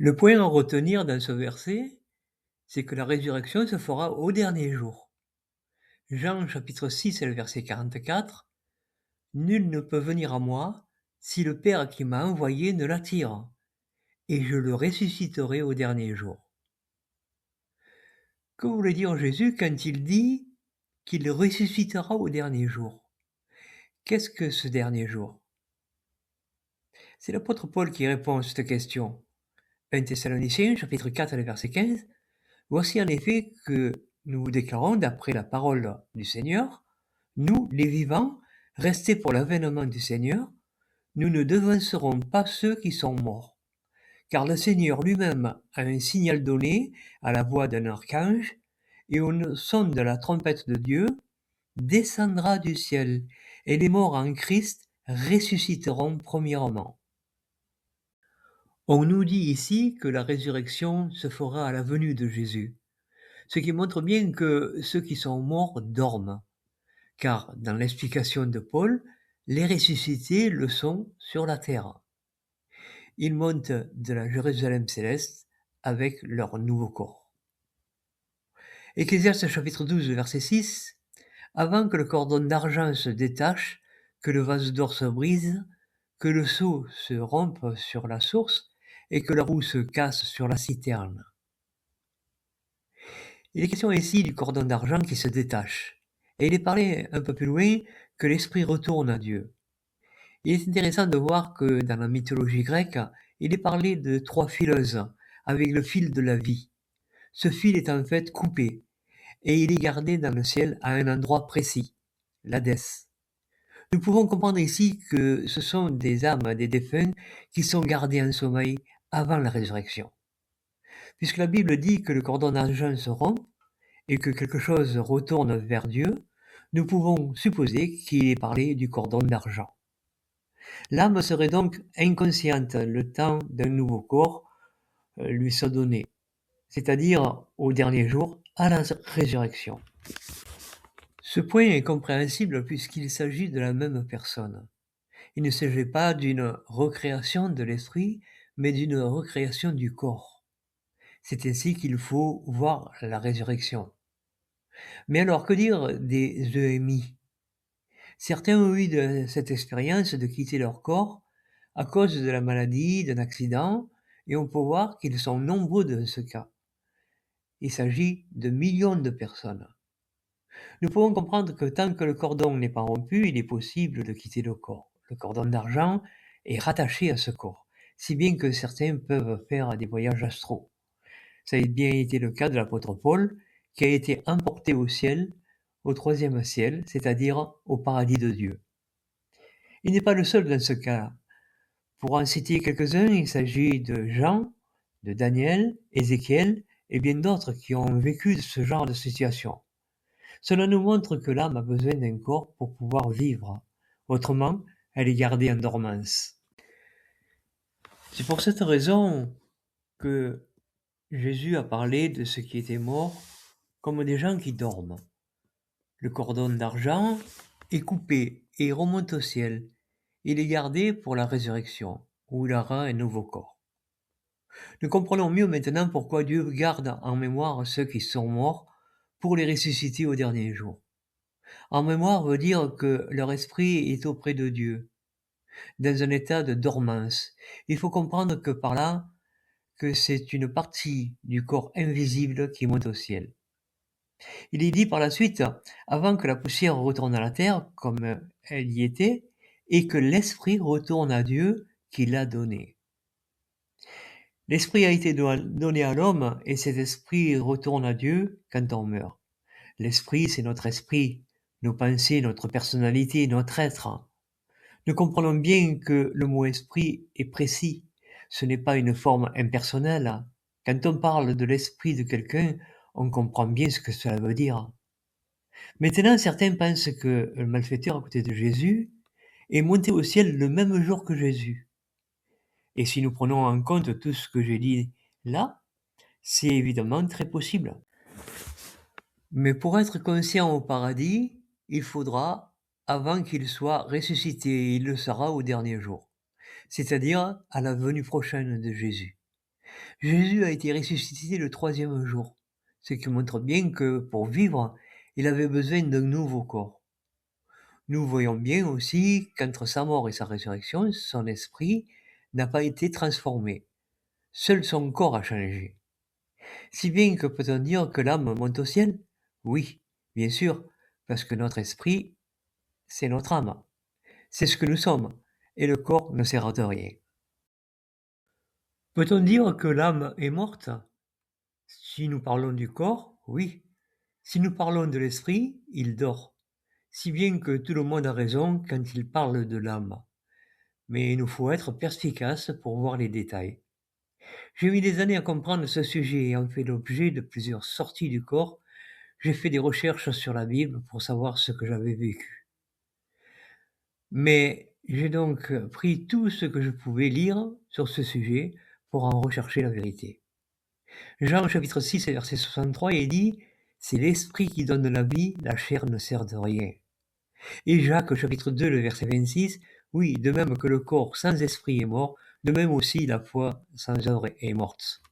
Le point à retenir dans ce verset, c'est que la résurrection se fera au dernier jour. Jean chapitre 6 et le verset 44, Nul ne peut venir à moi si le Père qui m'a envoyé ne l'attire, et je le ressusciterai au dernier jour. Que voulait dire Jésus quand il dit qu'il ressuscitera au dernier jour? Qu'est-ce que ce dernier jour? C'est l'apôtre Paul qui répond à cette question. 1 Thessaloniciens chapitre 4 et verset 15. Voici en effet que nous vous déclarons d'après la parole du Seigneur, nous, les vivants, restés pour l'avènement du Seigneur, nous ne devancerons pas ceux qui sont morts. Car le Seigneur lui-même a un signal donné à la voix d'un archange, et au son de la trompette de Dieu, descendra du ciel, et les morts en Christ ressusciteront premièrement. On nous dit ici que la résurrection se fera à la venue de Jésus, ce qui montre bien que ceux qui sont morts dorment, car dans l'explication de Paul, les ressuscités le sont sur la terre. Ils montent de la Jérusalem céleste avec leur nouveau corps. Ecclésiaste chapitre 12, verset 6, Avant que le cordon d'argent se détache, que le vase d'or se brise, que le seau se rompe sur la source, et que la roue se casse sur la citerne. Il est question ici du cordon d'argent qui se détache. Et il est parlé un peu plus loin que l'esprit retourne à Dieu. Il est intéressant de voir que dans la mythologie grecque, il est parlé de 3 fileuses avec le fil de la vie. Ce fil est en fait coupé et il est gardé dans le ciel à un endroit précis, l'Hadès. Nous pouvons comprendre ici que ce sont des âmes des défunts qui sont gardées en sommeil avant la résurrection. Puisque la Bible dit que le cordon d'argent se rompt et que quelque chose retourne vers Dieu, nous pouvons supposer qu'il est parlé du cordon d'argent. L'âme serait donc inconsciente le temps d'un nouveau corps lui soit donné, c'est-à-dire au dernier jour, à la résurrection. Ce point est compréhensible puisqu'il s'agit de la même personne. Il ne s'agit pas d'une recréation de l'esprit, mais d'une recréation du corps. C'est ainsi qu'il faut voir la résurrection. Mais alors, que dire des EMI? Certains ont eu cette expérience de quitter leur corps à cause de la maladie, d'un accident, et on peut voir qu'ils sont nombreux dans ce cas. Il s'agit de millions de personnes. Nous pouvons comprendre que tant que le cordon n'est pas rompu, il est possible de quitter le corps. Le cordon d'argent est rattaché à ce corps, si bien que certains peuvent faire des voyages astraux. Ça a bien été le cas de l'apôtre Paul, qui a été emporté au ciel, au 3e ciel, c'est-à-dire au paradis de Dieu. Il n'est pas le seul dans ce cas. Pour en citer quelques-uns, il s'agit de Jean, de Daniel, Ézéchiel et bien d'autres qui ont vécu ce genre de situation. Cela nous montre que l'âme a besoin d'un corps pour pouvoir vivre. Autrement, elle est gardée en dormance. C'est pour cette raison que Jésus a parlé de ceux qui étaient morts comme des gens qui dorment. Le cordon d'argent est coupé et remonte au ciel. Il est gardé pour la résurrection, où il aura un nouveau corps. Nous comprenons mieux maintenant pourquoi Dieu garde en mémoire ceux qui sont morts pour les ressusciter au dernier jour. En mémoire veut dire que leur esprit est auprès de Dieu, dans un état de dormance. Il faut comprendre que par là, que c'est une partie du corps invisible qui monte au ciel. Il est dit par la suite, avant que la poussière retourne à la terre, comme elle y était, et que l'esprit retourne à Dieu qui l'a donné. L'esprit a été donné à l'homme, et cet esprit retourne à Dieu quand on meurt. L'esprit, c'est notre esprit, nos pensées, notre personnalité, notre être. Nous comprenons bien que le mot esprit est précis. Ce n'est pas une forme impersonnelle. Quand on parle de l'esprit de quelqu'un, on comprend bien ce que cela veut dire. Maintenant, certains pensent que le malfaiteur à côté de Jésus est monté au ciel le même jour que Jésus. Et si nous prenons en compte tout ce que j'ai dit là, c'est évidemment très possible. Mais pour être conscient au paradis, il faudra, avant qu'il soit ressuscité, et il le sera au dernier jour, c'est-à-dire à la venue prochaine de Jésus. Jésus a été ressuscité le troisième jour, ce qui montre bien que pour vivre, il avait besoin d'un nouveau corps. Nous voyons bien aussi qu'entre sa mort et sa résurrection, son esprit n'a pas été transformé. Seul son corps a changé. Si bien que peut-on dire que l'âme monte au ciel? Oui, bien sûr, parce que notre esprit, c'est notre âme. C'est ce que nous sommes, et le corps ne sert à rien. Peut-on dire que l'âme est morte? Si nous parlons du corps, oui. Si nous parlons de l'esprit, il dort. Si bien que tout le monde a raison quand il parle de l'âme. Mais il nous faut être perspicace pour voir les détails. J'ai mis des années à comprendre ce sujet et en fait l'objet de plusieurs sorties du corps. J'ai fait des recherches sur la Bible pour savoir ce que j'avais vécu. Mais j'ai donc pris tout ce que je pouvais lire sur ce sujet pour en rechercher la vérité. Jean chapitre 6 verset 63 il dit « C'est l'esprit qui donne la vie, la chair ne sert de rien ». Et Jacques chapitre 2 le verset 26 « Oui, de même que le corps sans esprit est mort, de même aussi la foi sans œuvre est morte ».